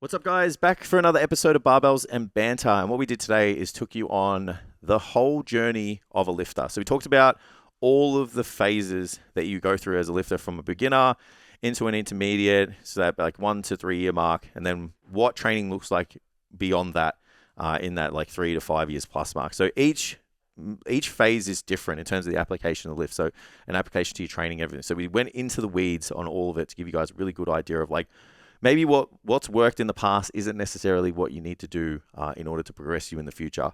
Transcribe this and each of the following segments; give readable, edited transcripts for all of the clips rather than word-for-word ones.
What's up, guys? Back for another episode of Barbells and Banter. And what we did today is took you on the whole journey of a lifter. So we talked about all of the phases that you go through as a lifter, from a beginner into an intermediate, so that like 1 to 3 year mark, and then what training looks like beyond that, in that like 3 to 5 years plus mark. So each phase is different in terms of the application of the lift. So an application to your training, everything. So we went into the weeds on all of it to give you guys a really good idea of like, maybe what's worked in the past isn't necessarily what you need to do in order to progress you in the future.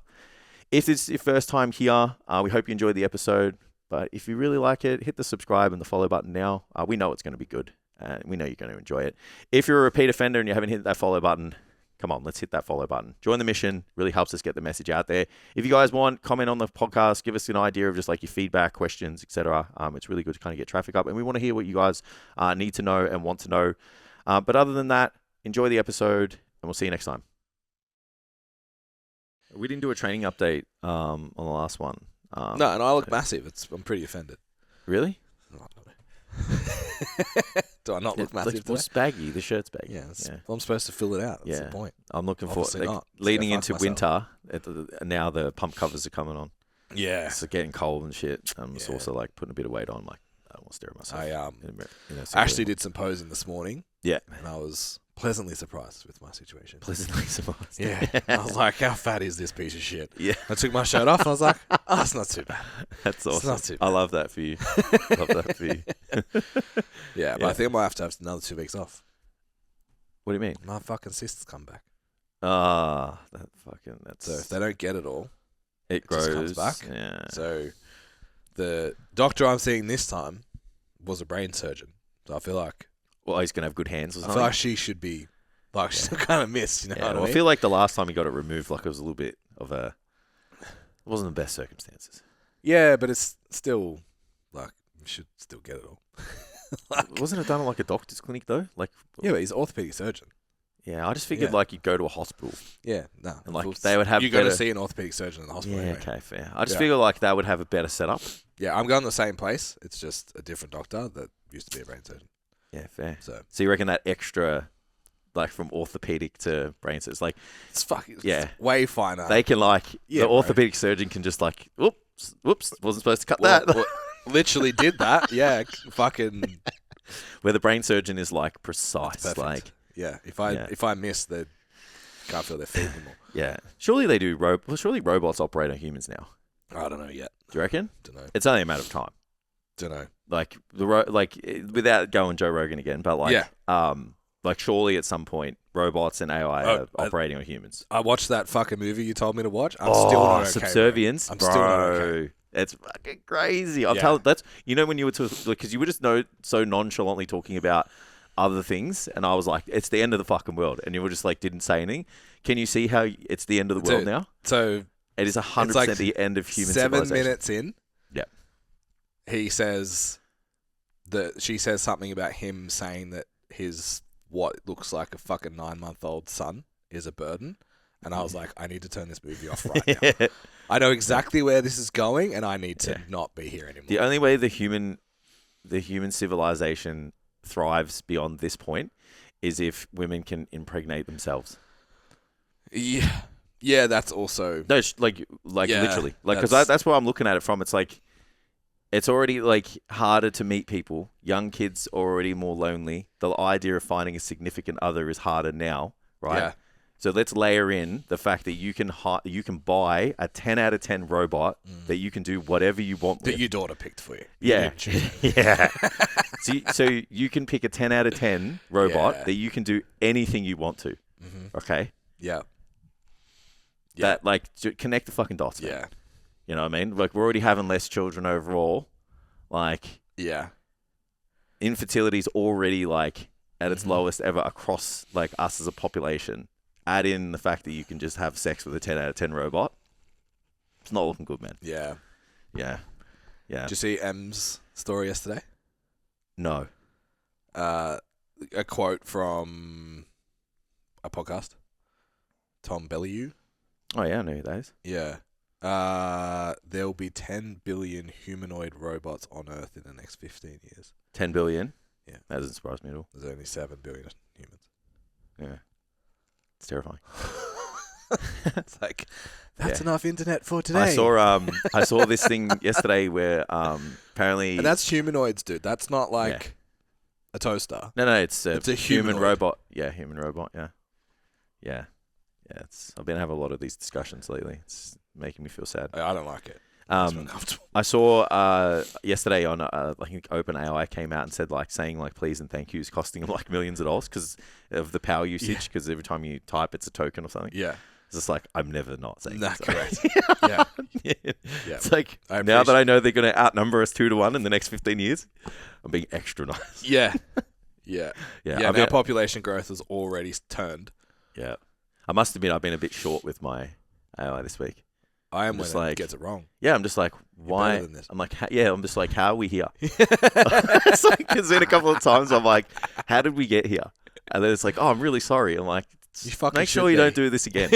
If this is your first time here, we hope you enjoyed the episode. But if you really like it, hit the subscribe and the follow button now. We know it's going to be good. We know you're going to enjoy it. If you're a repeat offender and you haven't hit that follow button, come on, let's hit that follow button. Join the mission. Really helps us get the message out there. If you guys want, comment on the podcast. Give us an idea of just like your feedback, questions, etc. It's really good to kind of get traffic up. And we want to hear what you guys need to know and want to know. But other than that, enjoy the episode, and we'll see you next time. We didn't do a training update on the last one. No, and I look massive. I'm pretty offended. Really? Do I not look massive today? It's baggy. The shirt's baggy. Yeah, well, I'm supposed to fill it out. That's the point. I'm looking for like, leading into winter. Now the pump covers are coming on. Yeah. It's getting cold and shit. It's also like putting a bit of weight on. Like, I don't want to stare at myself. I actually did some posing this morning. Yeah. And I was pleasantly surprised with my situation. Pleasantly surprised. Yeah. I was like, how fat is this piece of shit? Yeah. I took my shirt off and I was like, oh, it's not too bad. That's awesome. It's not too bad. I love that for you. Yeah, but I think I might have to have another 2 weeks off. What do you mean? My fucking cysts come back. That's... So if they don't get it all, it grows. just comes back. Yeah. So the doctor I'm seeing this time was a brain surgeon. So I feel like... Well, he's going to have good hands or something. I feel like she should be... Like, she's kind of missed, you know what I mean? I feel like the last time he got it removed, like, it was a little bit of a... It wasn't the best circumstances. Yeah, but it's still... Like, you should still get it all. Wasn't it done at, like, a doctor's clinic, though? Like, yeah, but he's an orthopedic surgeon. Yeah, I just figured, like, you'd go to a hospital. Yeah, no. And, like, they would have you got to see an orthopedic surgeon in the hospital anyway. Okay, fair. I just figure, like, they would have a better setup. Yeah, I'm going to the same place. It's just a different doctor that used to be a brain surgeon. Yeah, fair. So you reckon that extra, like, from orthopedic to brain surgeon, like... It's way finer. They can, like... the orthopedic surgeon can just, like, whoops, wasn't supposed to cut that. Well, literally did that. Yeah, fucking... Where the brain surgeon is, like, precise. Like... Yeah, if I miss, they can't feel their feet anymore. Yeah. Surely they do... surely robots operate on humans now. I don't know yet. Do you reckon? Don't know. It's only a matter of time. Don't know. Like without going Joe Rogan again, but like like surely at some point robots and AI are operating on humans. I watched that fucking movie you told me to watch. I'm still not okay. Subservience. I'm still not okay. It's fucking crazy. I'm telling that's when you were because you were just so nonchalantly talking about other things, and I was like, it's the end of the fucking world, and you were just like didn't say anything. Can you see how it's the end of the world now? So it is 100% the end of human 7 civilization. minutes in. Yeah. He says she says something about him saying that his what looks like a fucking 9-month-old son is a burden, and I was like, I need to turn this movie off right now. I know exactly where this is going, and I need to not be here anymore. The only way the human civilization thrives beyond this point is if women can impregnate themselves. Yeah, that's also literally because that's where I'm looking at it from. It's like. It's already, like, harder to meet people. Young kids are already more lonely. The idea of finding a significant other is harder now, right? Yeah. So let's layer in the fact that you can buy a 10 out of 10 robot that you can do whatever you want with. That your daughter picked for you. Yeah. Yeah. So you can pick a 10 out of 10 robot that you can do anything you want to. Mm-hmm. Okay? Yeah. That, like, connect the fucking dots, man. Yeah. You know what I mean? Like, we're already having less children overall. Like, infertility's already, like, at its lowest ever across, like, us as a population. Add in the fact that you can just have sex with a 10 out of 10 robot. It's not looking good, man. Yeah. Yeah. Yeah. Did you see M's story yesterday? No. A quote from a podcast. Tom Bellew. Oh, yeah, I know who that is. Yeah. There'll be 10 billion humanoid robots on Earth in the next 15 years. 10 billion? Yeah. That doesn't surprise me at all. There's only 7 billion humans. Yeah. It's terrifying. It's like, that's Yeah. enough internet for today. I saw this thing yesterday where apparently And that's humanoids, dude. That's not like a toaster. no, it's a human humanoid. robot. Yeah, human robot. Yeah. I've been having a lot of these discussions lately. It's making me feel sad. I don't like it. It's uncomfortable. I saw yesterday on I think OpenAI came out and said saying please and thank you is costing them millions of dollars because of the power usage. Because every time you type, it's a token or something. Yeah. It's just I'm never not saying Nah, that. correct. Yeah. It's now that I know they're going to outnumber us 2-1 in the next 15 years, I'm being extra nice. Yeah. Yeah. Yeah. Our population growth has already turned. Yeah. I must admit, I've been a bit short with my AI this week. I am I'm when just it gets it wrong. Yeah, I'm just why? better than this. I'm I'm just how are we here? It's there's been a couple of times I'm how did we get here? And then it's oh, I'm really sorry. I'm You fucking make sure you don't do this again.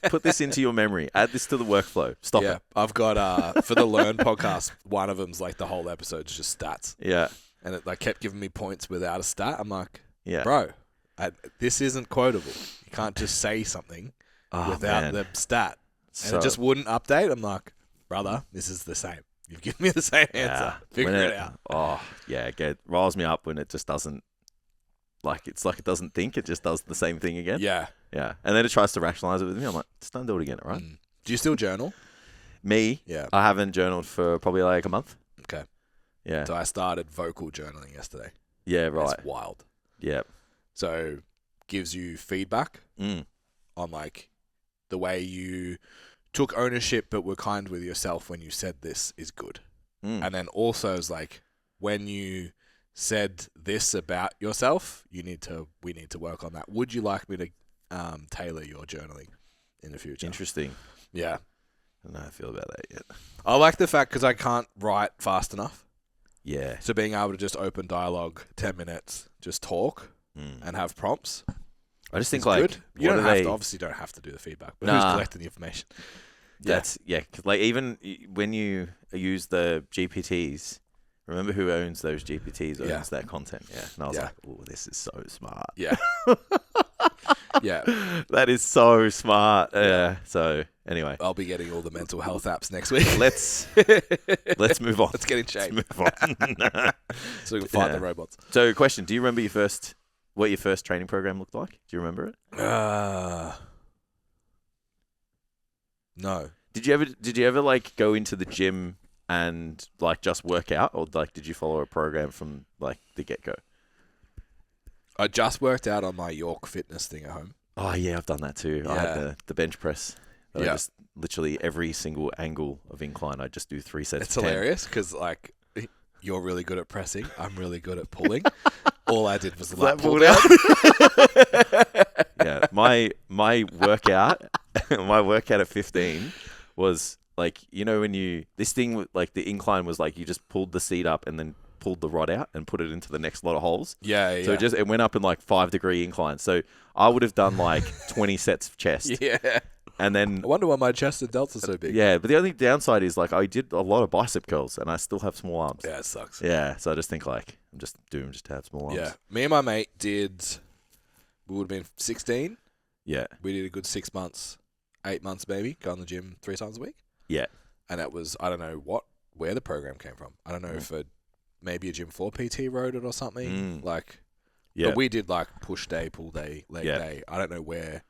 Put this into your memory. Add this to the workflow. Stop it. I've got, for the Learn podcast, one of them's the whole episode's just stats. Yeah. And it kept giving me points without a stat. I'm yeah. Bro, this isn't quotable. You can't just say something without the stat. And it just wouldn't update. I'm brother, this is the same. You've given me the same answer. Figure it out. Oh, yeah. It riles me up when it just doesn't, it's it doesn't think. It just does the same thing again. Yeah. Yeah. And then it tries to rationalize it with me. I'm just don't do it again, all right? Do you still journal? Me? Yeah. I haven't journaled for probably a month. Okay. Yeah. So I started vocal journaling yesterday. Yeah, right. It's wild. Yeah. So gives you feedback on the way you took ownership but were kind with yourself when you said this is good. And then also is when you said this about yourself, we need to work on that. Would you like me to tailor your journaling in the future? Interesting. Yeah. I don't know how I feel about that yet. I like the fact because I can't write fast enough. Yeah. So being able to just open dialogue, 10 minutes, just talk and have prompts. I just think good. You don't have to, obviously don't have to do the feedback, but who's collecting the information? That's cause even when you use the GPTs, remember who owns those GPTs owns that content. Yeah. And I was oh, this is so smart. Yeah. Yeah. That is so smart. Yeah. So anyway. I'll be getting all the mental health apps next week. Let's move on. Let's get in shape. Let's move on. So we can fight the robots. So question, do you remember what your first training program looked like? Do you remember it? No. Did you ever go into the gym and just work out, or did you follow a program from the get-go? I just worked out on my York Fitness thing at home. Oh yeah, I've done that too. Yeah. I had the bench press. I just literally every single angle of incline, I just do 3 sets. It's of 10. hilarious because you're really good at pressing. I'm really good at pulling. All I did was Lat pull pull down. Yeah, my workout, my workout at 15 was when this thing the incline was you just pulled the seat up and then pulled the rod out and put it into the next lot of holes. Yeah. So it went up in 5-degree incline. So I would have done 20 sets of chest. Yeah. And then I wonder why my chest and delts are so big. Yeah, but the only downside is I did a lot of bicep curls and I still have small arms. Yeah, it sucks. Yeah, so I just think I'm just doing them just to have small arms. Yeah. Me and my mate we would have been 16. Yeah. We did a good 6 months, 8 months maybe, go in the gym 3 times a week. Yeah. And that was, I don't know where the program came from. I don't know if maybe a Gym 4 PT wrote it or something. But we did push day, pull day, leg day. I don't know where.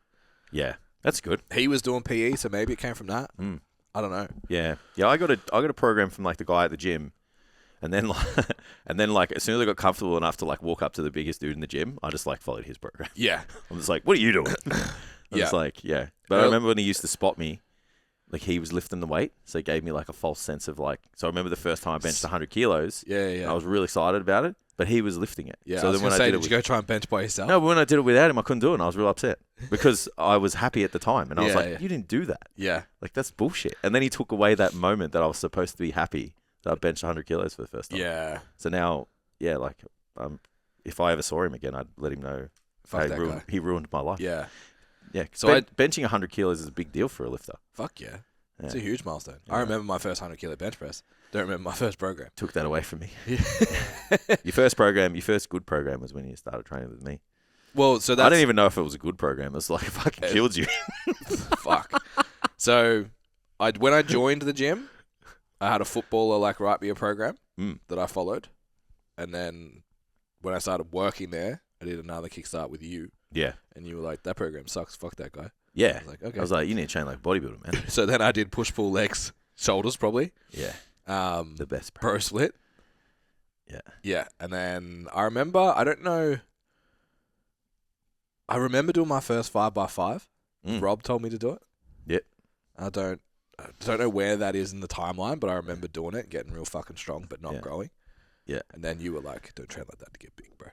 Yeah. That's good. He was doing PE, so maybe it came from that. I don't know. Yeah. Yeah, I got a program from the guy at the gym. And then as soon as I got comfortable enough to walk up to the biggest dude in the gym, I just followed his program. Yeah. I'm just what are you doing? I'm just But I remember when he used to spot me, he was lifting the weight, so he gave me a false sense of so I remember the first time I benched 100 kilos. Yeah. I was really excited about it, but he was lifting it. Yeah. So then when I did you go try and bench by yourself? No, but when I did it without him, I couldn't do it, and I was real upset because I was happy at the time, and I was you didn't do that. Yeah. That's bullshit. And then he took away that moment that I was supposed to be happy that I benched 100 kilos for the first time. Yeah. So now, if I ever saw him again, I'd let him know. Fuck that guy. He ruined my life. Yeah. Yeah. So benching 100 kilos is a big deal for a lifter. Fuck yeah. It's a huge milestone. Yeah. I remember my first 100 kilo bench press. Don't remember my first program. Took that away from me. Your first good program was when you started training with me. Well, so I that's didn't even know if it was a good program. It's like it fucking killed you. fuck. So, when I joined the gym, I had a footballer like write me a program that I followed, and then when I started working there, I did another kickstart with you. Yeah. And you were like, that program sucks. Fuck that guy. Yeah. I was like, okay. I was like, you need to train like a bodybuilder, man. So then I did push, pull, legs, shoulders probably. Yeah. The best pro split. Yeah. Yeah. And then I remember, I remember doing my first 5x5. Rob told me to do it. Yep. I don't know where that is in the timeline, but I remember doing it, getting real fucking strong, but not growing. Yeah. And then you were like, don't train like that to get big, bro.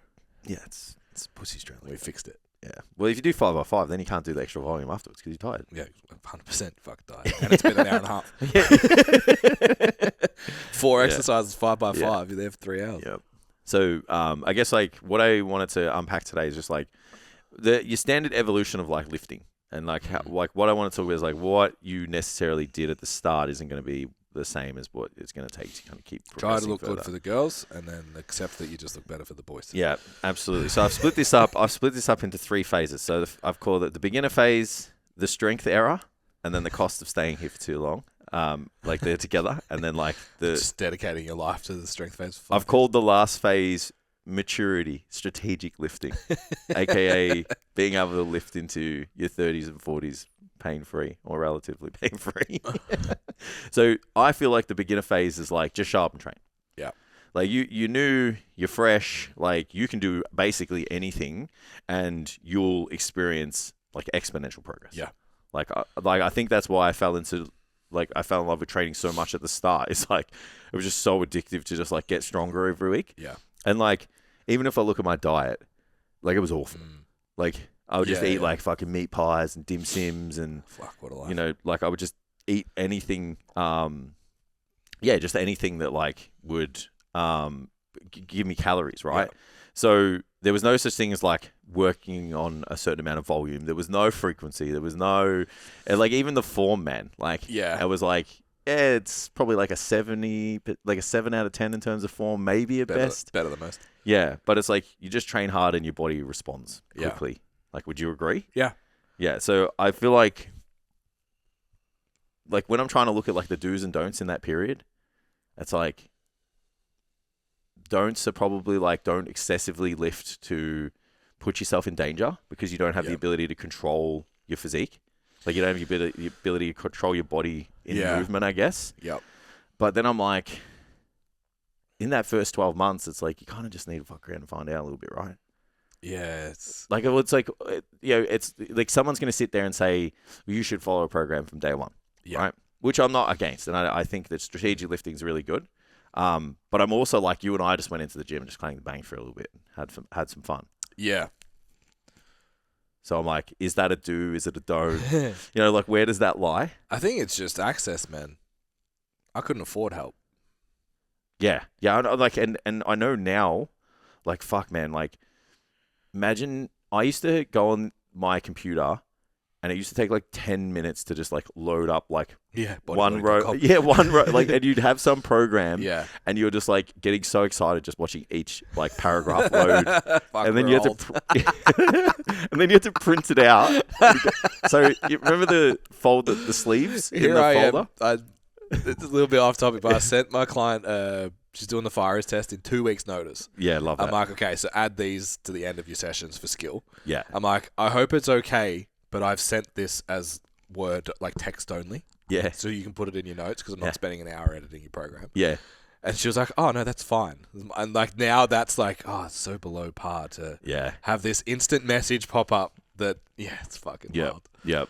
Yeah, it's pussy strength. We fixed it. Yeah. Well, if you do 5x5, then you can't do the extra volume afterwards because you're tired. Yeah, 100% fuck diet. And it's been an hour and a half. 4 exercises, 5x5. You're there for 3 hours. Yep. So I guess like what I wanted to unpack today is just like your standard evolution of like lifting. And like how, like what I want to talk about is like what you necessarily did at the start isn't going to be the same as what it's going to take to kind of keep try to look further. good for the girls and then accept that you just look better for the boys. Yeah, absolutely. So I've split this up into 3 phases. So I've called it the beginner phase, the strength era, and then the cost of staying here for too long. Like they're together, and then like just dedicating your life to the strength phase. I've called the last phase maturity, strategic lifting, aka being able to lift into your 30s and 40s pain-free or relatively pain-free. So I feel like the beginner phase is like just show up and train. Yeah. Like you're new, you're fresh, like you can do basically anything and you'll experience like exponential progress. Yeah. Like I think that's why I fell in love with training so much at the start. It's like it was just so addictive to just like get stronger every week. Yeah. And like even if I look at my diet, like it was awful. Like I would just eat like fucking meat pies and dim sims and what a life. you know, like I would just eat anything just anything that like would give me calories, right? Yeah. So there was no such thing as like working on a certain amount of volume. There was no frequency. There was no like even the form, man. Like it was like it's probably like a 70, like a 7 out of 10 in terms of form, maybe at best. Better than most. Yeah, but it's like you just train hard and your body responds quickly. Yeah. Like, would you agree? Yeah. Yeah. So I feel like when I'm trying to look at like the do's and don'ts in that period, it's like don'ts are probably like don't excessively lift to put yourself in danger because you don't have the ability to control your physique. Like you don't have the ability to control your body in movement, I guess. Yep. But then I'm like, in that first 12 months, it's like you kind of just need to fuck around and find out a little bit, right? Yeah, it's like it's like someone's going to sit there and say well, you should follow a program from day one, right? Which I'm not against, and I think that strategic lifting is really good. But I'm also like you and I just went into the gym and just clanged the bang for a little bit, had some fun. Yeah. So I'm like, is that a do? Is it a don't? You know, like where does that lie? I think it's just access, man. I couldn't afford help. Yeah. I know, like, and I know now, like, fuck, man, like, imagine I used to go on my computer and it used to take like 10 minutes to just like load up like one row. Yeah, one row. Like, and you'd have some program and you're just like getting so excited just watching each like paragraph load. And then you have to print it out. So you remember the sleeves in the folder? It's a little bit off topic, but I sent my client, she's doing the fires test in 2 weeks' notice. Yeah, love that. I'm like, okay, so add these to the end of your sessions for skill. Yeah. I'm like, I hope it's okay, but I've sent this as Word, like text only. Yeah. So you can put it in your notes because I'm not spending an hour editing your program. Yeah. And she was like, oh, no, that's fine. And like now that's like, oh, it's so below par to have this instant message pop up that, it's fucking wild. Yep.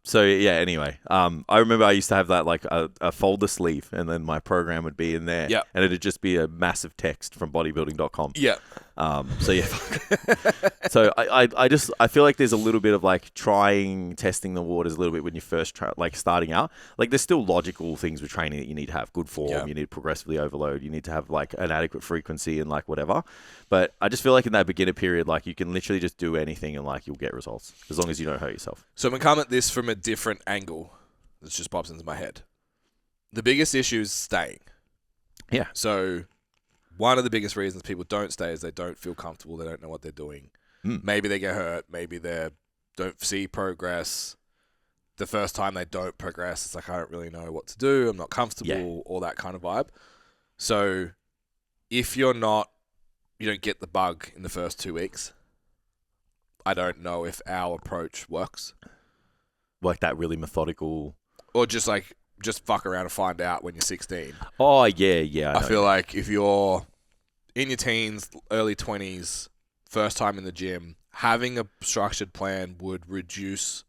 So yeah, anyway, I remember I used to have that like a folder sleeve and then my program would be in there and it'd just be a massive text from bodybuilding.com. Yeah. So yeah, so I feel like there's a little bit of like testing the waters a little bit when you first like starting out. Like there's still logical things with training that you need to have good form. You need to progressively overload. You need to have like an adequate frequency and like whatever. But I just feel like in that beginner period, like you can literally just do anything and like you'll get results as long as you don't hurt yourself. So I'm going to come at this from a different angle. This just pops into my head. The biggest issue is staying. Yeah. So one of the biggest reasons people don't stay is they don't feel comfortable. They don't know what they're doing. Maybe they get hurt. Maybe they don't see progress. The first time they don't progress, it's like, I don't really know what to do. I'm not comfortable, all that kind of vibe. So if you don't get the bug in the first 2 weeks, I don't know if our approach works. Like that really methodical... Or just fuck around and find out when you're 16. Oh, yeah. I feel like if you're in your teens, early 20s, first time in the gym, having a structured plan would reduce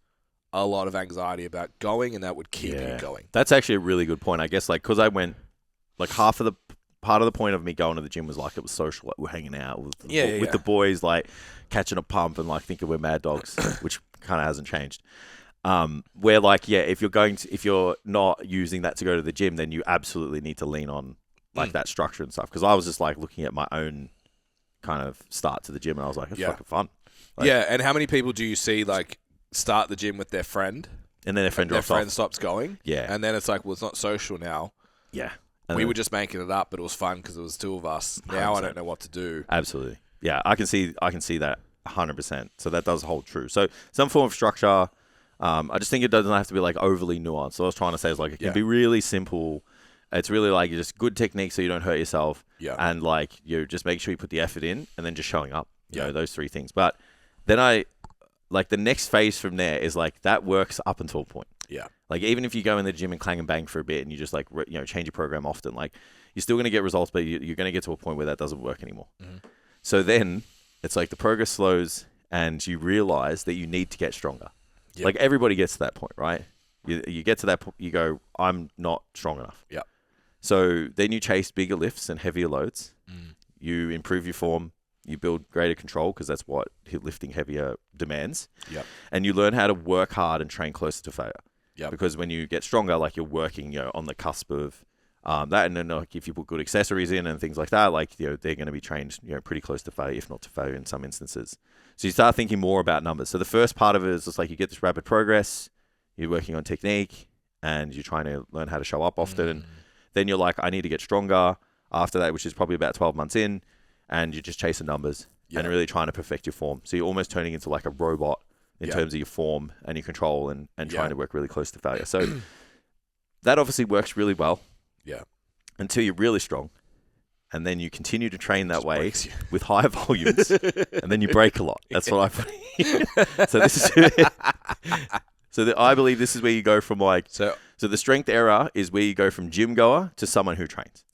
a lot of anxiety about going, and that would keep you going. That's actually a really good point. I guess, like, because I went, like, part of the point of me going to the gym was, like, it was social. Like, we're hanging out with the boys, like, catching a pump and, like, thinking we're mad dogs, which kind of hasn't changed. Where, like, if you're not using that to go to the gym, then you absolutely need to lean on, like, that structure and stuff. Because I was just, like, looking at my own kind of start to the gym, and I was like, it's fucking fun. Like, and how many people do you see, like, start the gym with their friend, and then their friend drops off. Their friend stops going. Yeah. And then it's like, well, it's not social now. Yeah. We were just making it up, but it was fun because it was two of us. Now 100%. I don't know what to do. Absolutely. Yeah, I can see that 100%. So that does hold true. So some form of structure. I just think it doesn't have to be like overly nuanced. So what I was trying to say is like it can be really simple. It's really like just good technique so you don't hurt yourself. Yeah. And like you just make sure you put the effort in and then just showing up. You know, those three things. But then like the next phase from there is like that works up until a point. Yeah. Like even if you go in the gym and clang and bang for a bit and you just like, change your program often, like you're still going to get results, but you're going to get to a point where that doesn't work anymore. Mm-hmm. So then it's like the progress slows and you realize that you need to get stronger. Yep. Like everybody gets to that point, right? You get to that point, you go, I'm not strong enough. Yeah. So then you chase bigger lifts and heavier loads. You improve your form. You build greater control because that's what lifting heavier demands. Yep. And you learn how to work hard and train closer to failure. Yep. Because when you get stronger, like you're working, on the cusp of that, and then like if you put good accessories in and things like that, like they're going to be trained, pretty close to failure, if not to failure in some instances. So you start thinking more about numbers. So the first part of it is just like you get this rapid progress, you're working on technique, and you're trying to learn how to show up often. And then you're like, I need to get stronger. After that, which is probably about 12 months in, and you're just chasing numbers and really trying to perfect your form. So you're almost turning into like a robot in terms of your form and your control and trying to work really close to failure. So that obviously works really well. Yeah. Until you're really strong. And then you continue to train that way with higher volumes. And then you break a lot. That's what I put. So this is... I believe this is where you go from like... So the strength era is where you go from gym goer to someone who trains.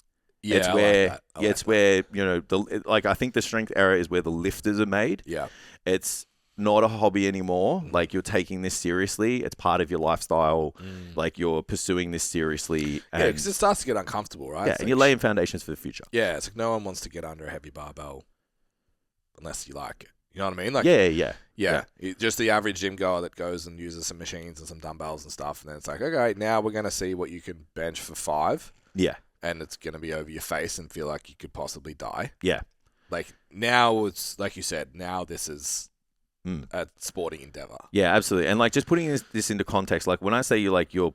Yeah, it's where I think the strength era is where the lifters are made. Yeah. It's not a hobby anymore. Like you're taking this seriously. It's part of your lifestyle. Like you're pursuing this seriously. Yeah, because it starts to get uncomfortable, right? Yeah, and you're laying foundations for the future. Yeah, it's like no one wants to get under a heavy barbell unless you like it. You know what I mean? Like yeah. Just the average gym goer that goes and uses some machines and some dumbbells and stuff, and then it's like, okay, now we're going to see what you can bench for 5. Yeah. And it's going to be over your face and feel like you could possibly die. Yeah. Like now it's, like you said, now this is a sporting endeavor. Yeah, absolutely. And like just putting this into context, like when I say you're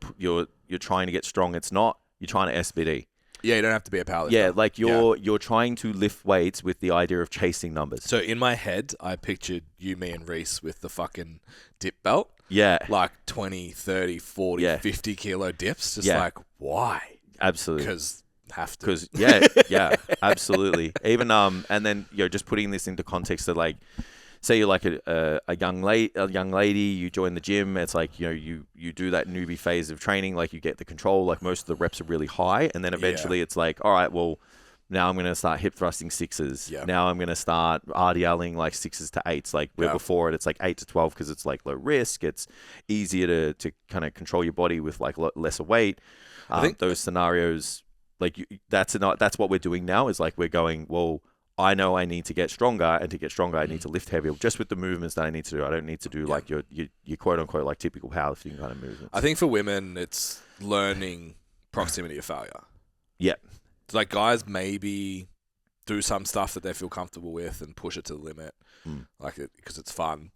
trying to get strong, it's not you're trying to SBD. Yeah, you don't have to be a powerlifter. Yeah, like you're trying to lift weights with the idea of chasing numbers. So in my head, I pictured you, me, and Reese with the fucking dip belt. Yeah. Like 20, 30, 40, 50 kilo dips. Just like, why? Absolutely. Because have to. Because yeah, absolutely. Even and then just putting this into context that like, say you're like a young lady, you join the gym. It's like you do that newbie phase of training, like you get the control. Like most of the reps are really high, and then eventually it's like, all right, well, now I'm going to start hip thrusting 6s. Yep. Now I'm going to start RDLing like 6s to 8s. Like where before it's like 8 to 12 because it's like low risk. It's easier to kind of control your body with like lesser weight. I think those scenarios, like that's what we're doing now. Is like we're going, well, I know I need to get stronger, and to get stronger, I need to lift heavier just with the movements that I need to do. I don't need to do like your quote unquote like typical powerlifting kind of movements. I think for women, it's learning proximity of failure. Yeah. Like guys maybe do some stuff that they feel comfortable with and push it to the limit, because it's fun.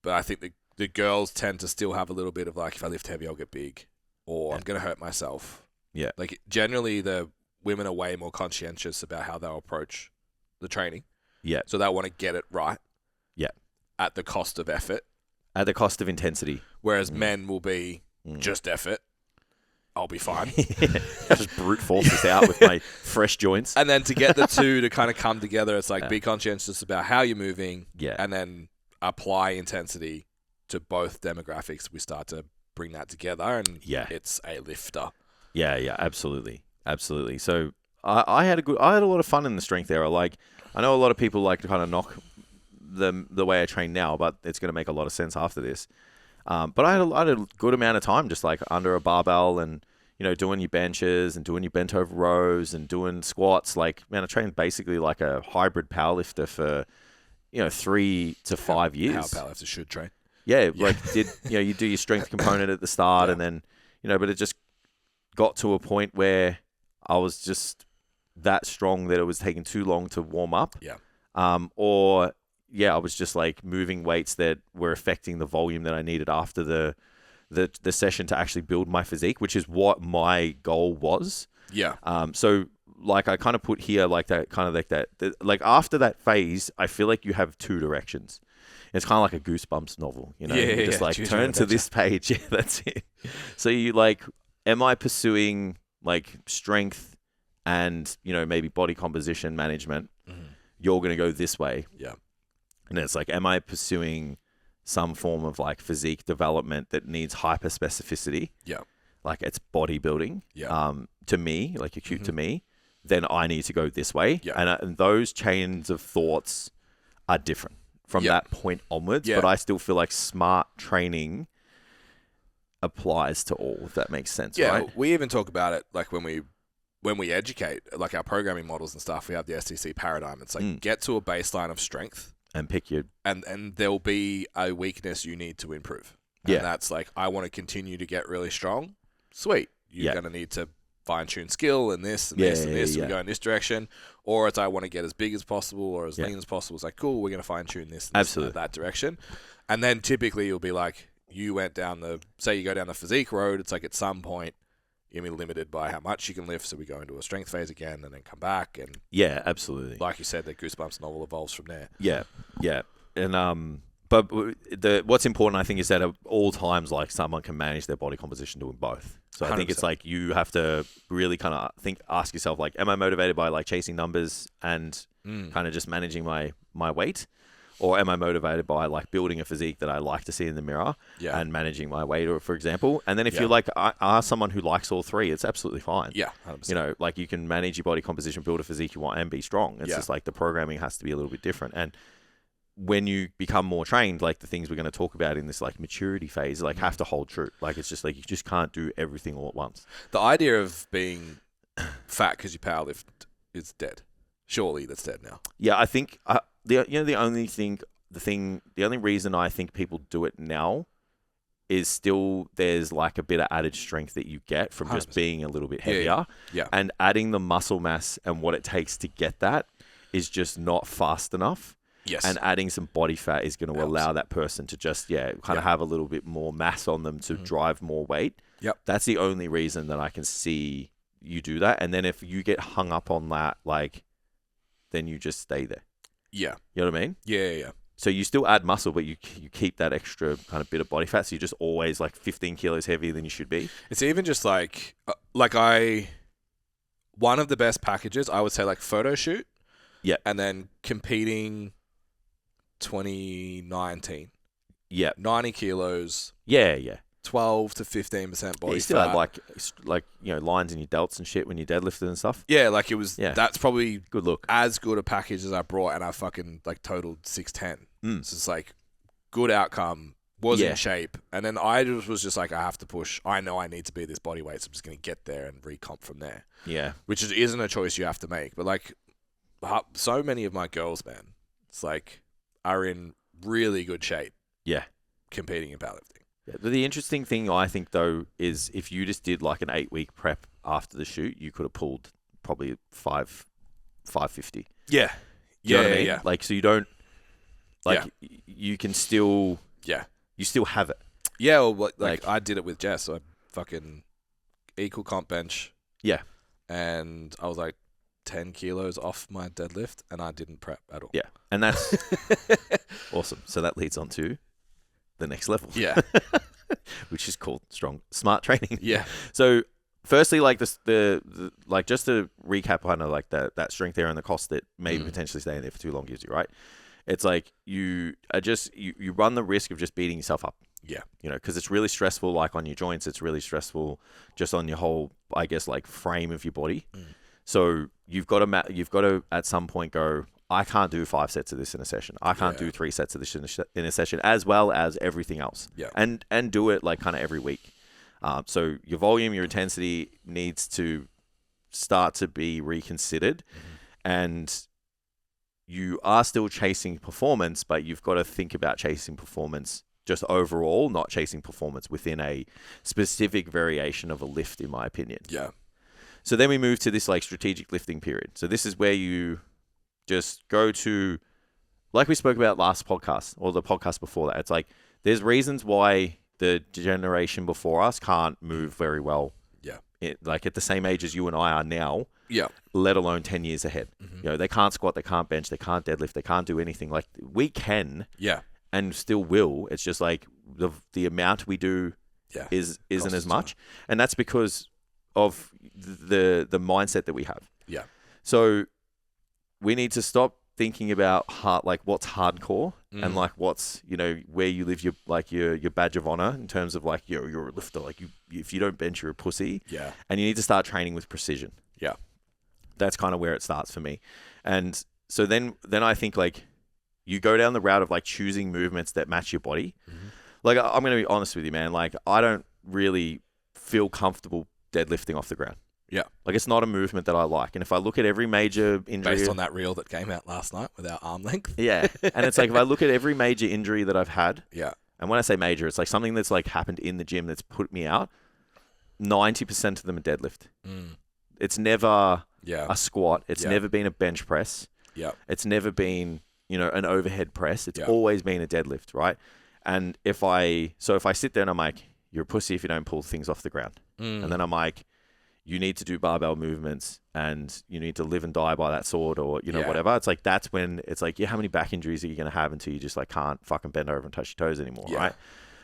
But I think the girls tend to still have a little bit of like, if I lift heavy, I'll get big. Or I'm going to hurt myself. Yeah. Like generally the women are way more conscientious about how they'll approach the training. Yeah. So they want to get it right. at the cost of effort. At the cost of intensity. Whereas men will be just effort. I'll be fine. I just brute force this out with my fresh joints. And then to get the two to kind of come together, it's like be conscientious about how you're moving and then apply intensity to both demographics. We start to bring that together and it's a lifter. Yeah, absolutely. Absolutely. So I had a lot of fun in the strength era. Like, I know a lot of people like to kind of knock the way I train now, but it's going to make a lot of sense after this. But I had a good amount of time just like under a barbell and, doing your benches and doing your bent over rows and doing squats. Like, man, I trained basically like a hybrid powerlifter for, 3 to 5 years. How powerlifters should train. Yeah, like you do your strength component at the start and then, but it just got to a point where I was just that strong that it was taking too long to warm up. Yeah. I was just like moving weights that were affecting the volume that I needed after the session to actually build my physique, which is what my goal was. Yeah. So like I kind of put here like that kind of like that like after that phase, I feel like you have two directions. It's kind of like a Goosebumps novel, you just like turn to this page. Yeah, that's it. So you like, am I pursuing like strength and, maybe body composition management? Mm-hmm. You're going to go this way. Yeah. And it's like, am I pursuing some form of like physique development that needs hyper specificity? Yeah. Like it's bodybuilding. Yeah. To me, like acute to me, then I need to go this way. Yeah. And those chains of thoughts are different from that point onwards. But I still feel like smart training applies to all, if that makes sense. Yeah. Right? We even talk about it like when we educate, like our programming models and stuff, we have the STC paradigm. It's like get to a baseline of strength. And pick your... And there'll be a weakness you need to improve. And that's like, I want to continue to get really strong. Sweet. You're going to need to fine-tune skill and this and this and this. And we go in this direction. Or it's I want to get as big as possible or as lean as possible. It's like, cool, we're going to fine-tune this and Absolutely. that direction. And then typically you'll be like, you went down say you go down the physique road. It's like at some point, you're going to be limited by how much you can lift, so we go into a strength phase again and then come back. And absolutely. Like you said, the Goosebumps novel evolves from there. Yeah. And but what's important, I think, is that at all times, like someone can manage their body composition doing both. So I think 100%. It's like you have to really kind of ask yourself, like, am I motivated by like chasing numbers and kind of just managing my weight? Or am I motivated by like building a physique that I like to see in the mirror and managing my weight, or for example? And then if you like are someone who likes all three, it's absolutely fine. Yeah, 100%. Like you can manage your body composition, build a physique you want, and be strong. It's just like the programming has to be a little bit different. And when you become more trained, like the things we're going to talk about in this like maturity phase, like have to hold true. Like it's just like you just can't do everything all at once. The idea of being fat because you powerlift is dead. Surely that's dead now. Yeah, I think the only reason I think people do it now is still there's like a bit of added strength that you get from 100%. Just being a little bit heavier. Yeah. And adding the muscle mass and what it takes to get that is just not fast enough. Yes. And adding some body fat is going to allow that person to just kind of have a little bit more mass on them to drive more weight. Yep. That's the only reason that I can see you do that. And then if you get hung up on that, like, then you just stay there. Yeah. You know what I mean? Yeah. So you still add muscle, but you keep that extra kind of bit of body fat. So you're just always like 15 kilos heavier than you should be. It's even just like one of the best packages, I would say like photo shoot. Yeah. And then competing 2019. Yeah. 90 kilos. Yeah. 12 to 15% body you still fat. had like lines in your delts and shit when you deadlifted and stuff. Yeah, like it was. Yeah. That's probably good look. As good a package as I brought, and I fucking like totaled 610. So it's like good outcome. Was in shape, and then I was just like, I have to push. I know I need to be this body weight, so I'm just gonna get there and recomp from there. Yeah, which isn't a choice you have to make. But like, so many of my girls, man, it's like are in really good shape. Yeah, competing in powerlifting. The interesting thing, I think, though, is if you just did like an 8-week prep after the shoot, you could have pulled probably 550. Yeah. Do you know what I mean? Yeah. Like, so you don't, like, you can still, you still have it. Yeah, well, like I did it with Jess. So I fucking equal comp bench. Yeah. And I was like 10 kilos off my deadlift, and I didn't prep at all. Yeah. And that's awesome. So that leads on to the next level. Yeah. Which is called smart training. Yeah. So firstly, like the like just to recap kind of like that strength there and the cost that maybe potentially staying there for too long gives you, right? It's like you run the risk of just beating yourself up. Yeah. You know, because it's really stressful, like on your joints. It's really stressful just on your whole, I guess, like frame of your body. So you've got to at some point go, I can't do 5 sets of this in a session. I can't do 3 sets of this in a session, as well as everything else. Yeah. And do it like kind of every week. So your volume, your intensity needs to start to be reconsidered, and you are still chasing performance, but you've got to think about chasing performance just overall, not chasing performance within a specific variation of a lift, in my opinion. Yeah. So then we move to this like strategic lifting period. So this is where you just go to, like we spoke about last podcast or the podcast before that. It's like there's reasons why the generation before us can't move very well. Yeah. Like at the same age as you and I are now. Yeah. Let alone 10 years ahead. You know, they can't squat, they can't bench, they can't deadlift, they can't do anything. Like we can. Yeah. And still will. It's just like the amount we do isn't as much, and that's because of the mindset that we have. Yeah. So we need to stop thinking about what's hardcore and like what's, you know, where you live your badge of honor in terms of like you're a lifter. Like if you don't bench, you're a pussy. Yeah. And you need to start training with precision. Yeah. That's kind of where it starts for me. And so then I think like you go down the route of like choosing movements that match your body. Like I'm going to be honest with you, man. Like I don't really feel comfortable deadlifting off the ground. Yeah. Like it's not a movement that I like. And if I look at every major injury... Based on that reel that came out last night with our arm length. Yeah. And it's like if I look at every major injury that I've had... Yeah. And when I say major, it's like something that's like happened in the gym that's put me out. 90% of them are deadlift. It's never a squat. It's never been a bench press. Yeah. It's never been, you know, an overhead press. It's always been a deadlift, right? And if I sit there and I'm like, you're a pussy if you don't pull things off the ground. And then I'm like, you need to do barbell movements and you need to live and die by that sword or, you know, whatever. It's like, that's when it's like, how many back injuries are you going to have until you just like can't fucking bend over and touch your toes anymore, right?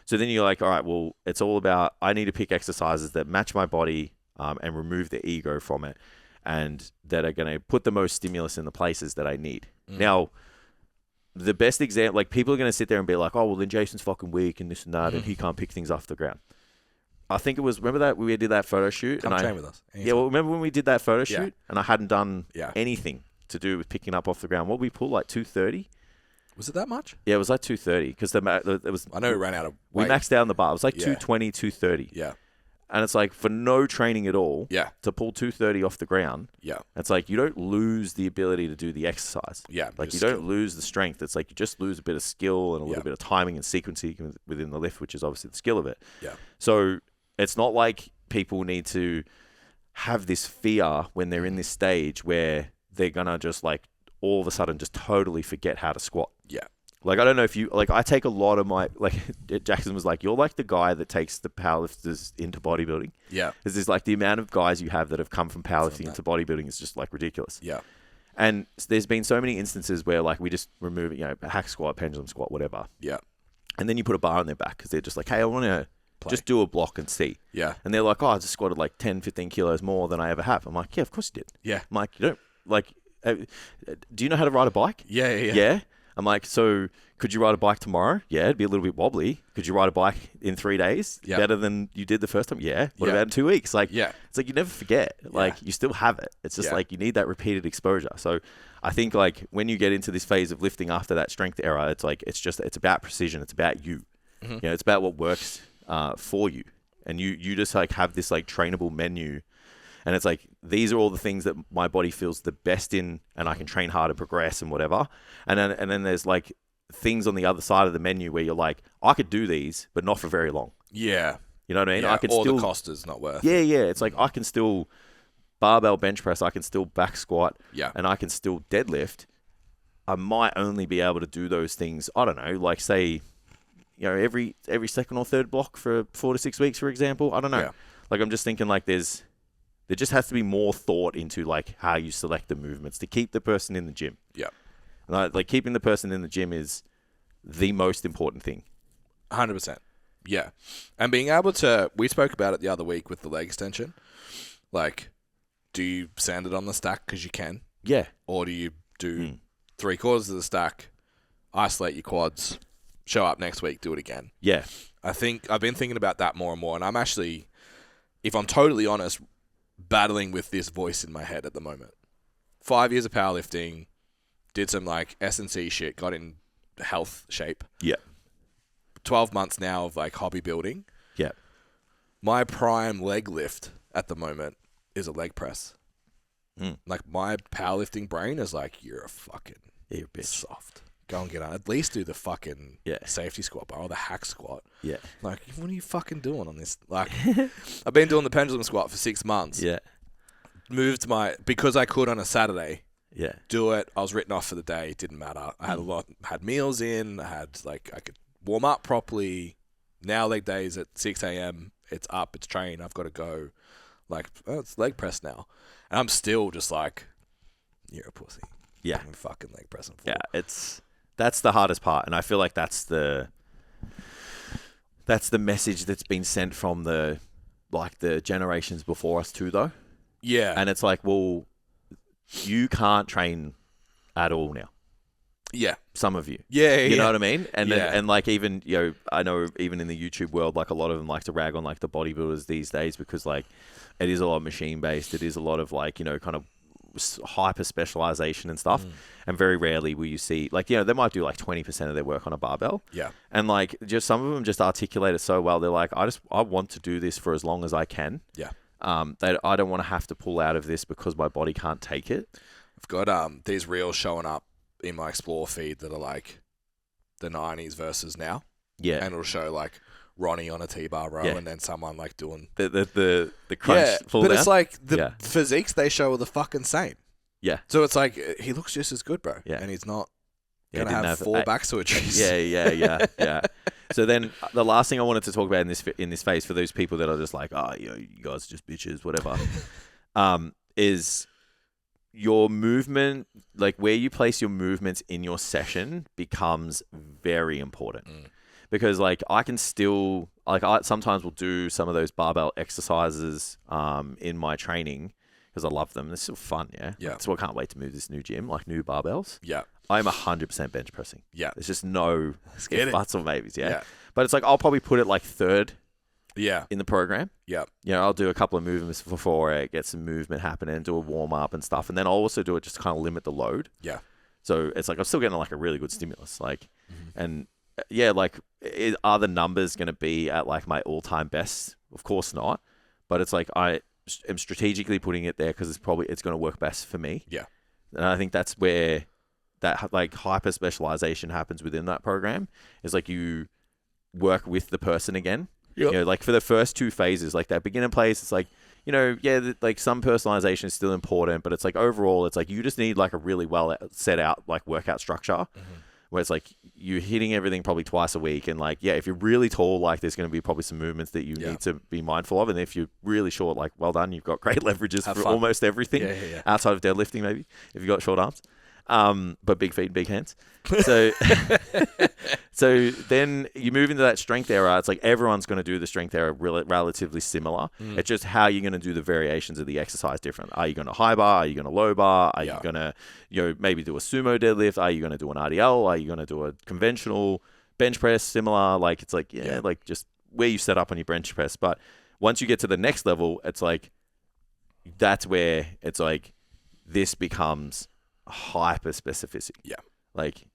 So then you're like, all right, well, it's all about, I need to pick exercises that match my body and remove the ego from it and that are going to put the most stimulus in the places that I need. Now, the best example, like people are going to sit there and be like, oh, well, then Jason's fucking weak and this and that and he can't pick things off the ground. I think it was, remember that we did that photo shoot? Come train with us. Anytime. Yeah, well, remember when we did that photo shoot and I hadn't done Yeah. anything to do with picking up off the ground? What we pull, like 230? Was it that much? Yeah, it was like 230 because it was. I know we ran out of We weight. maxed down the bar. It was like 220, 230. Yeah. And it's like for no training at all Yeah. to pull 230 off the ground. Yeah. It's like you don't lose the ability to do the exercise. Yeah. Like you don't lose the strength. It's like you just lose a bit of skill and a little bit of timing and sequencing within the lift, which is obviously the skill of it. Yeah. So it's not like people need to have this fear when they're in this stage where they're going to just like all of a sudden just totally forget how to squat. Yeah. Like, I don't know if you, like, I take a lot of my, like, Jackson was like, you're like the guy that takes the powerlifters into bodybuilding. Yeah. Because there's like the amount of guys you have that have come from powerlifting into bodybuilding is just like ridiculous. Yeah. And there's been so many instances where like we just remove it, you know, hack squat, pendulum squat, whatever. Yeah. And then you put a bar on their back because they're just like, hey, I want to just do a block and see. Yeah. And they're like, oh, I just squatted like 10, 15 kilos more than I ever have. I'm like, yeah, of course you did. Yeah. I'm like, you don't, like, do you know how to ride a bike? Yeah. Yeah. I'm like, so could you ride a bike tomorrow? Yeah, it'd be a little bit wobbly. Could you ride a bike in 3 days? Yeah. Better than you did the first time? Yeah. What about in 2 weeks? Like, it's like you never forget. Like, you still have it. It's just like you need that repeated exposure. So I think like when you get into this phase of lifting after that strength era, it's like it's about precision. It's about you. You know, it's about what works for you. And you just like have this like trainable menu. And it's like, these are all the things that my body feels the best in and I can train hard and progress and whatever. And then there's like things on the other side of the menu where you're like, I could do these, but not for very long. Yeah. You know what I mean? Yeah. I can or still, the cost is not worth it. Yeah. It's like I can still barbell bench press, I can still back squat, and I can still deadlift. I might only be able to do those things, I don't know, like say, you know, every second or third block for 4 to 6 weeks, for example. I don't know. Yeah. Like I'm just thinking like there's there just has to be more thought into like how you select the movements to keep the person in the gym. Yeah. Like keeping the person in the gym is the most important thing. 100%. Yeah. And being able to, we spoke about it the other week with the leg extension. Like, do you sand it on the stack because you can? Yeah. Or do you do 3/4 of the stack, isolate your quads, show up next week, do it again? Yeah. I think I've been thinking about that more and more. And I'm actually, if I'm totally honest, battling with this voice in my head at the moment. 5 years of powerlifting, did some like S&C shit, got in health shape. Yeah. 12 months now of like hobby building. Yeah. My prime leg lift at the moment is a leg press. Like my powerlifting brain is like, you're a fucking You're a bitch. soft. Go and get on. At least do the fucking Yeah. safety squat bar or the hack squat. Yeah. Like, what are you fucking doing on this? Like, I've been doing the pendulum squat for 6 months. Yeah. Moved because I could on a Saturday. Yeah. Do it. I was written off for the day. It didn't matter. I had had meals in. I could warm up properly. Now leg days at 6 a.m. It's up. It's trained. I've got to go. Like, oh, it's leg press now. And I'm still just like, you're a pussy. Yeah. I'm fucking leg pressing for. Yeah. That's the hardest part. And I feel like that's the message that's been sent from the generations before us too, though. Yeah. And it's like, well, you can't train at all now. Yeah. Some of you. Yeah. You know what I mean? And Yeah. and like even, I know even in the YouTube world, like a lot of them like to rag on like the bodybuilders these days because like it is a lot machine based. It is a lot of like, kind of hyper specialization and stuff. And very rarely will you see like, they might do like 20% of their work on a barbell. Yeah. And like just some of them just articulate it so well. They're like, I want to do this for as long as I can. Yeah. That I don't want to have to pull out of this because my body can't take it. I've got these reels showing up in my Explore feed that are like the 90s versus now. Yeah. And it'll show like Ronnie on a T-bar row Yeah. and then someone like doing the crunch pull but down. it's like the physiques they show are the fucking same. Yeah. So it's like he looks just as good, bro. Yeah. And he's not Yeah, gonna have 4 back surgeries. Yeah. So then the last thing I wanted to talk about in this phase for those people that are just like, you guys are just bitches, whatever, is your movement, like where you place your movements in your session becomes very important. Because like I can still I sometimes will do some of those barbell exercises in my training because I love them. They're still fun, yeah. Yeah. So I can't wait to move this new gym, like new barbells. Yeah. I'm 100% bench pressing. Yeah. There's just no get it. buts or maybes, yeah? Yeah. But it's like I'll probably put it like third Yeah. in the program. Yeah. I'll do a couple of movements before it, get some movement happening, do a warm up and stuff, and then I'll also do it just to kind of limit the load. Yeah. So it's like I'm still getting like a really good stimulus, like, and yeah, like are the numbers going to be at like my all-time best? Of course not, but it's like I am strategically putting it there because it's going to work best for me. Yeah. And I think that's where that like hyper specialization happens within that program is like you work with the person again. Yep. Like for the first 2 phases, like that beginner place, it's like, like some personalization is still important, but it's like overall, it's like you just need like a really well set out like workout structure where it's like you're hitting everything probably twice a week. And like, if you're really tall, like there's going to be probably some movements that you need to be mindful of. And if you're really short, like well done, you've got great leverages for almost everything outside of deadlifting, maybe if you've got short arms. But big feet, big hands. So, so then you move into that strength era. It's like everyone's going to do the strength era relatively similar. It's just how you're going to do the variations of the exercise different. Are you going to high bar? Are you going to low bar? Are you going to, maybe do a sumo deadlift? Are you going to do an RDL? Are you going to do a conventional bench press? Similar. Like it's like, like just where you set up on your bench press. But once you get to the next level, it's like, that's where it's like, this becomes hyper specificity. Yeah. Like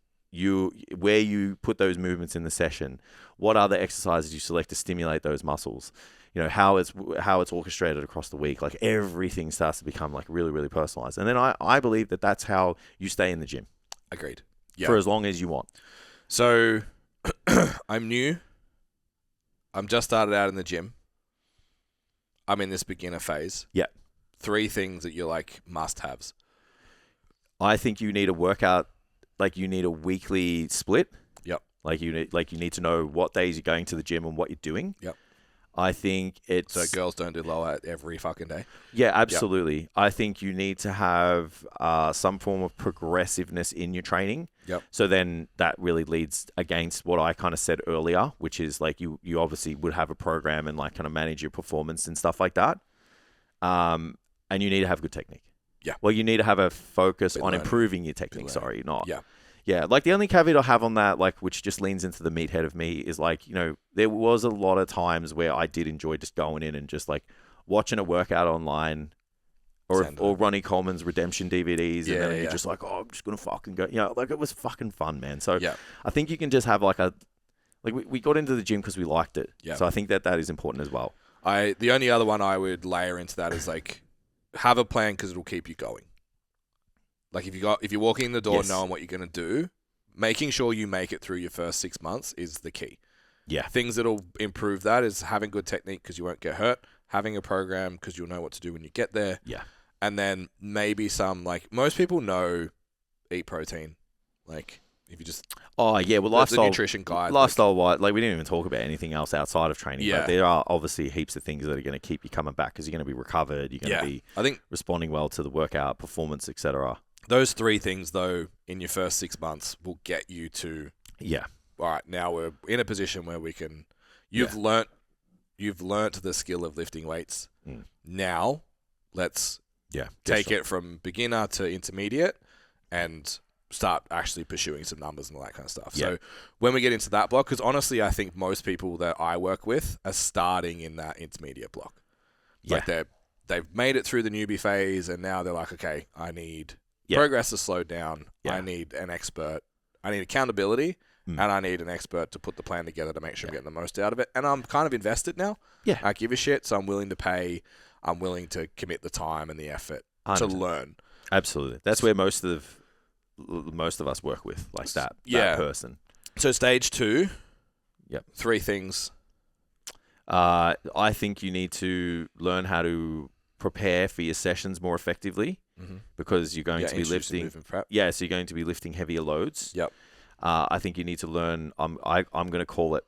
where you put those movements in the session, what other exercises you select to stimulate those muscles, how it's orchestrated across the week. Like everything starts to become like really, really personalized. And then I believe that that's how you stay in the gym. Agreed. Yeah. For as long as you want. So I'm new. I'm just started out in the gym. I'm in this beginner phase. Yeah. 3 things that you're like must-haves. I think you need a workout, like you need a weekly split. Yep. Like you need to know what days you're going to the gym and what you're doing. Yep. I think it's... So girls don't do lower every fucking day? Yeah, absolutely. Yep. I think you need to have some form of progressiveness in your training. Yep. So then that really leads against what I kind of said earlier, which is like you obviously would have a program and like kind of manage your performance and stuff like that. And you need to have good technique. Yeah. Well, you need to have a focus on improving your technique. Sorry, not. Yeah. Yeah, like the only caveat I have on that, like which just leans into the meathead of me, is like, you know, there was a lot of times where I did enjoy just going in and just like watching a workout online or Ronnie Coleman's Redemption DVDs, and then you're just like, oh, I'm just going to fucking go. You know, like it was fucking fun, man. So I think you can just have like we got into the gym because we liked it. Yeah. So I think that is important as well. The only other one I would layer into that is like have a plan because it'll keep you going. Like if you're walking in the door knowing what you're going to do, making sure you make it through your first 6 months is the key. Yeah. Things that'll improve that is having good technique because you won't get hurt, having a program because you'll know what to do when you get there. Yeah. And then maybe some, like, most people know eat protein. Like, if you just... Oh, yeah, well, lifestyle... The nutrition guide. Lifestyle-wise, like, we didn't even talk about anything else outside of training. Yeah. But there are obviously heaps of things that are going to keep you coming back because you're going to be recovered, you're going to be responding well to the workout, performance, etc. Those 3 things, though, in your first 6 months will get you to... Yeah. All right, now we're in a position where we can... You've learnt the skill of lifting weights. Mm. Now, let's take it from beginner to intermediate and start actually pursuing some numbers and all that kind of stuff. Yeah. So when we get into that block, because honestly, I think most people that I work with are starting in that intermediate block. Yeah. Like they've made it through the newbie phase and now they're like, okay, I need progress to slow down. Yeah. I need an expert. I need accountability. And I need an expert to put the plan together to make sure I'm getting the most out of it. And I'm kind of invested now. Yeah. I give a shit, so I'm willing to pay. I'm willing to commit the time and the effort 100%. To learn. Absolutely. That's where most of us work with, like that person. So stage 2, 3 things. I think you need to learn how to prepare for your sessions more effectively because you're going to be lifting. Yeah, so you're going to be lifting heavier loads. Yep. I think you need to learn, I'm going to call it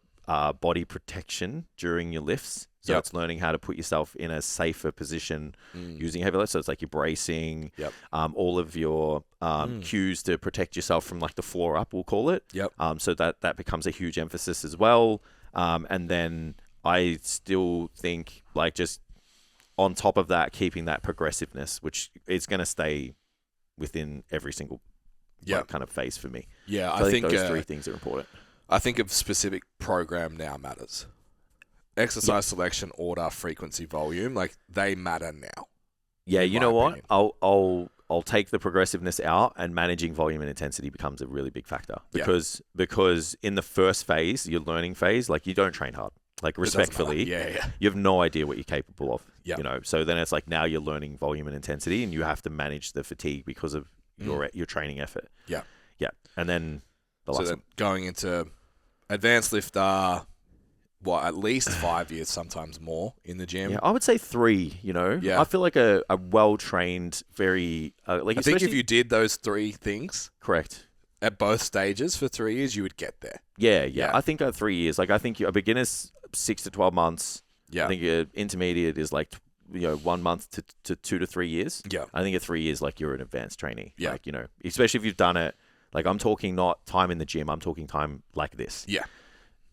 body protection during your lifts. So it's learning how to put yourself in a safer position using heavy lifts. So it's like your bracing, all of your cues to protect yourself from like the floor up, we'll call it. Yep. So that becomes a huge emphasis as well. And then I still think like just on top of that, keeping that progressiveness, which is going to stay within every single kind of phase for me. Yeah, so I think those 3 things are important. I think a specific program now matters. Exercise selection, order, frequency, volume, like they matter now. Yeah, you know what? I'll take the progressiveness out, and managing volume and intensity becomes a really big factor because in the first phase, your learning phase, like you don't train hard. Like respectfully, you have no idea what you're capable of. You know, so then it's like now you're learning volume and intensity, and you have to manage the fatigue because of your training effort. Yeah. And then going into advanced lifter, at least 5 years, sometimes more in the gym. Yeah, I would say 3, you know. Yeah. I feel like a well-trained, very... I think if you did those 3 things... Correct. At both stages for 3 years, you would get there. Yeah. I think 3 years. Like, I think a beginner's 6 to 12 months. Yeah. I think an intermediate is like... 1 month to 2 to 3 years. Yeah. I think at 3 years, like you're an advanced trainee. Yeah. Like, especially if you've done it, like I'm talking not time in the gym, I'm talking time like this. Yeah.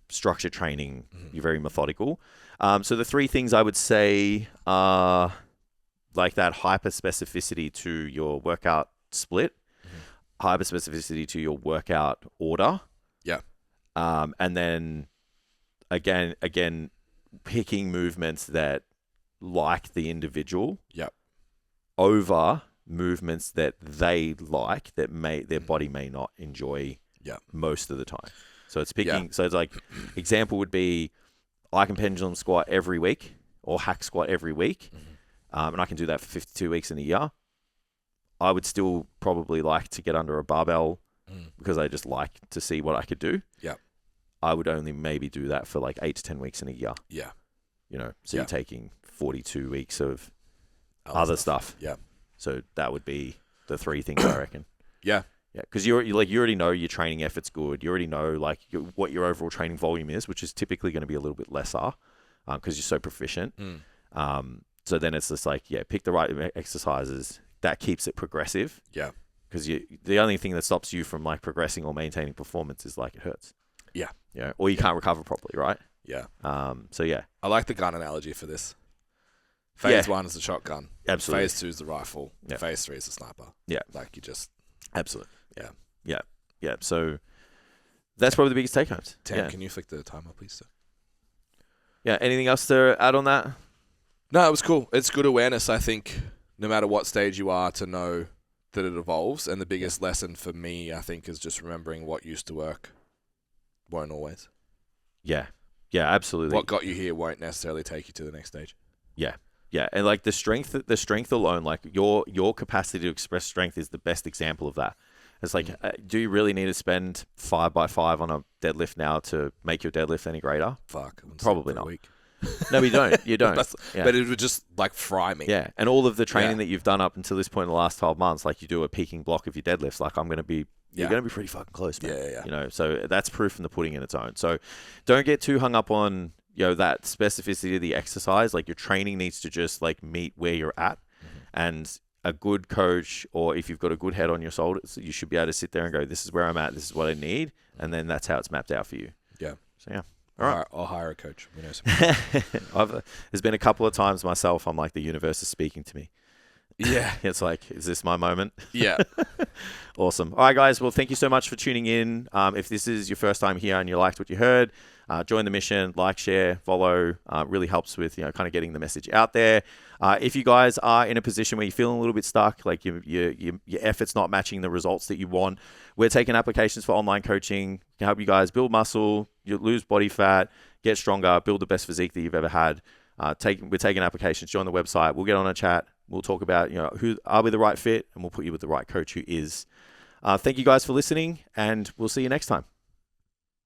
Structured training, you're very methodical. So the 3 things I would say are like that hyper specificity to your workout split, hyper specificity to your workout order. Yeah. And then again, picking movements that like the individual over movements that they like that their body may not enjoy most of the time. So it's picking. So it's like example would be I can pendulum squat every week or hack squat every week, and I can do that for 52 weeks in a year. I would still probably like to get under a barbell because I just like to see what I could do. Yeah, I would only maybe do that for like 8 to 10 weeks in a year. Yeah, so you're taking 42 weeks of other stuff. Yeah. So that would be the 3 things I reckon. Yeah. Yeah, because you already know your training effort's good. You already know like what your overall training volume is, which is typically going to be a little bit lesser. because you're so proficient. Mm. So then it's just like, pick the right exercises. That keeps it progressive. Yeah. Because the only thing that stops you from like progressing or maintaining performance is like it hurts. Yeah. Yeah. Or you can't recover properly, right? Yeah. So yeah. I like the gun analogy for this. Phase 1 is the shotgun. Absolutely. Phase 2 is the rifle. Yeah. Phase 3 is the sniper. Yeah. Like you just... Absolutely. Yeah. Yeah. Yeah. So that's probably the biggest take homes. Tam, can you flick the timer, please, sir? Yeah. Anything else to add on that? No, it was cool. It's good awareness, I think, no matter what stage you are, to know that it evolves. And the biggest lesson for me, I think, is just remembering what used to work won't always. Yeah. Yeah, absolutely. What got you here won't necessarily take you to the next stage. Yeah. Yeah. And like the strength alone, like your capacity to express strength is the best example of that. It's like, do you really need to spend 5x5 on a deadlift now to make your deadlift any greater? Fuck. Probably not. No, you don't. You don't. But it would just like fry me. Yeah. And all of the training that you've done up until this point in the last 12 months, like you do a peaking block of your deadlifts, like you're going to be pretty fucking close, man. Yeah. You know, so that's proof in the pudding in its own. So don't get too hung up on, that specificity of the exercise. Like your training needs to just like meet where you're at. And a good coach, or if you've got a good head on your shoulders, you should be able to sit there and go, this is where I'm at. This is what I need. And then that's how it's mapped out for you. Yeah. So yeah. All right. I'll hire a coach. We know some. There's been a couple of times myself, I'm like, the universe is speaking to me. Yeah. It's like, is this my moment? Yeah. Awesome. All right, guys. Well, thank you so much for tuning in. If this is your first time here and you liked what you heard, join the mission, like, share, follow. Really helps with, kind of getting the message out there. If you guys are in a position where you're feeling a little bit stuck, like your effort's not matching the results that you want, we're taking applications for online coaching. Can help you guys build muscle, you lose body fat, get stronger, build the best physique that you've ever had. We're taking applications. Join the website. We'll get on a chat. We'll talk about, who are we the right fit, and we'll put you with the right coach who is. Thank you guys for listening, and we'll see you next time.